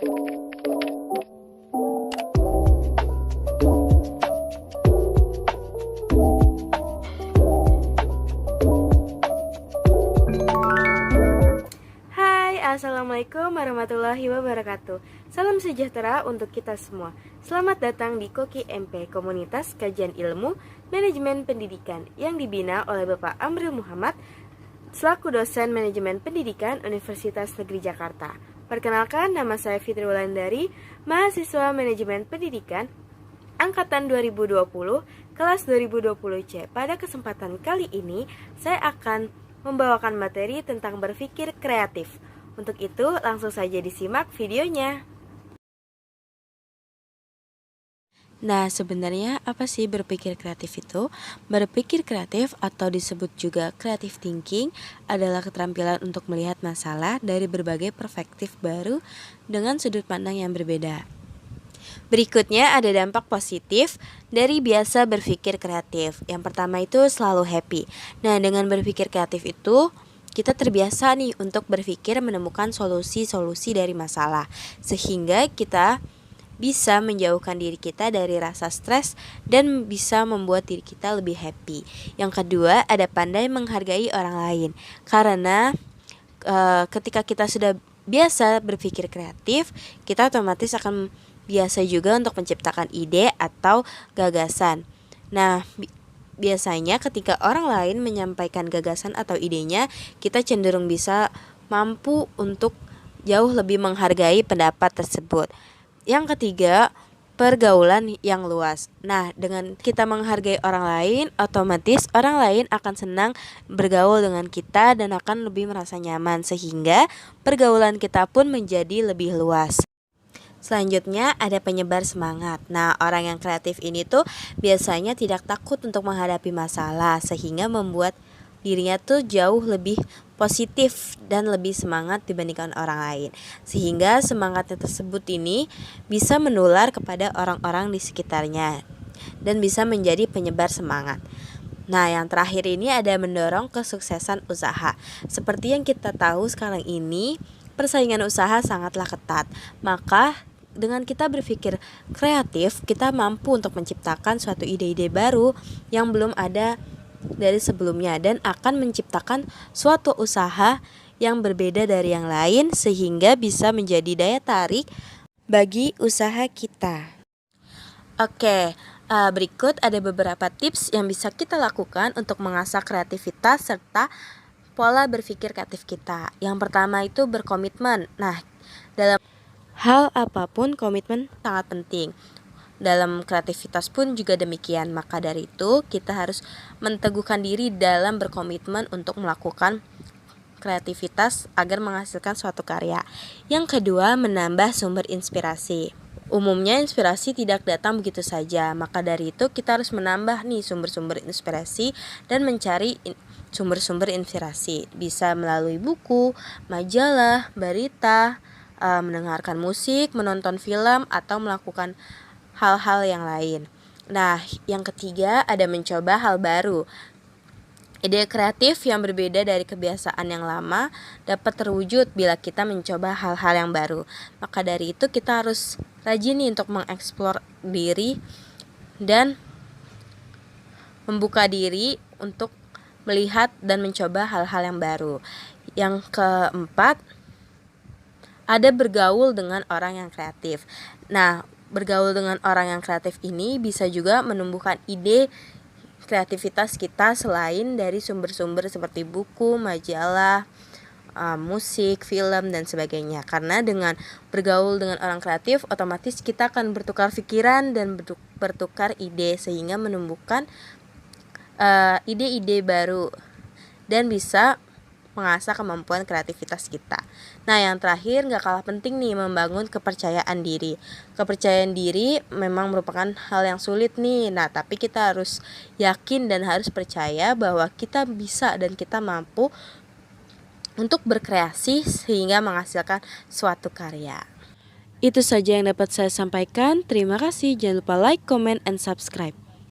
Assalamualaikum warahmatullahi wabarakatuh. Salam sejahtera untuk kita semua. Selamat datang di Koki MP, Komunitas Kajian Ilmu Manajemen Pendidikan, yang dibina oleh Bapak Amril Muhammad selaku dosen Manajemen Pendidikan Universitas Negeri Jakarta. Perkenalkan, nama saya Fitri Wulandari, mahasiswa Manajemen Pendidikan Angkatan 2020, kelas 2020C. Pada kesempatan kali ini, saya akan membawakan materi tentang berpikir kreatif. Untuk itu, langsung saja disimak videonya. Nah, sebenarnya apa sih berpikir kreatif itu? Berpikir kreatif atau disebut juga creative thinking adalah keterampilan untuk melihat masalah dari berbagai perspektif baru dengan sudut pandang yang berbeda. Berikutnya ada dampak positif dari biasa berpikir kreatif. Yang pertama itu selalu happy. Nah, dengan berpikir kreatif itu kita terbiasa nih untuk berpikir menemukan solusi-solusi dari masalah, sehingga kita bisa menjauhkan diri kita dari rasa stres dan bisa membuat diri kita lebih happy. Yang kedua, ada pandai menghargai orang lain. Karena ketika kita sudah biasa berpikir kreatif, kita otomatis akan biasa juga untuk menciptakan ide atau gagasan. Nah, biasanya ketika orang lain menyampaikan gagasan atau idenya, kita cenderung bisa mampu untuk jauh lebih menghargai pendapat tersebut. Yang ketiga, pergaulan yang luas. Nah, dengan kita menghargai orang lain, otomatis orang lain akan senang bergaul dengan kita dan akan lebih merasa nyaman, sehingga pergaulan kita pun menjadi lebih luas. Selanjutnya ada penyebar semangat. Nah, orang yang kreatif ini tuh biasanya tidak takut untuk menghadapi masalah, sehingga membuat dirinya tuh jauh lebih positif dan lebih semangat dibandingkan orang lain. Sehingga semangatnya tersebut ini bisa menular kepada orang-orang di sekitarnya dan bisa menjadi penyebar semangat. Nah, yang terakhir ini ada mendorong kesuksesan usaha. Seperti yang kita tahu sekarang ini, persaingan usaha sangatlah ketat. Maka dengan kita berpikir kreatif, kita mampu untuk menciptakan suatu ide-ide baru yang belum ada dari sebelumnya dan akan menciptakan suatu usaha yang berbeda dari yang lain, sehingga bisa menjadi daya tarik bagi usaha kita. Oke, berikut ada beberapa tips yang bisa kita lakukan untuk mengasah kreativitas serta pola berpikir kreatif kita. Yang pertama itu berkomitmen. Nah, dalam hal apapun komitmen sangat penting. Dalam kreativitas pun juga demikian. Maka dari itu kita harus menteguhkan diri dalam berkomitmen untuk melakukan kreativitas agar menghasilkan suatu karya. Yang kedua, menambah sumber inspirasi. Umumnya inspirasi tidak datang begitu saja. Maka dari itu kita harus menambah nih sumber-sumber inspirasi dan mencari sumber-sumber inspirasi. Bisa melalui buku, majalah, berita, mendengarkan musik, menonton film, atau melakukan hal-hal yang lain. Nah, yang ketiga ada mencoba hal baru. Ide kreatif yang berbeda dari kebiasaan yang lama dapat terwujud bila kita mencoba hal-hal yang baru. Maka dari itu kita harus rajin nih untuk mengeksplor diri dan membuka diri untuk melihat dan mencoba hal-hal yang baru. Yang keempat, ada bergaul dengan orang yang kreatif. Nah, bergaul dengan orang yang kreatif ini bisa juga menumbuhkan ide kreativitas kita selain dari sumber-sumber seperti buku, majalah, musik, film, dan sebagainya. Karena dengan bergaul dengan orang kreatif, otomatis kita akan bertukar pikiran dan bertukar ide, sehingga menumbuhkan ide-ide baru dan bisa mengasah kemampuan kreativitas kita. Nah, yang terakhir gak kalah penting nih, membangun kepercayaan diri. Kepercayaan diri memang merupakan hal yang sulit nih. Nah, tapi kita harus yakin dan harus percaya bahwa kita bisa dan kita mampu untuk berkreasi sehingga menghasilkan suatu karya. Itu saja yang dapat saya sampaikan. Terima kasih. Jangan lupa like, comment, and subscribe.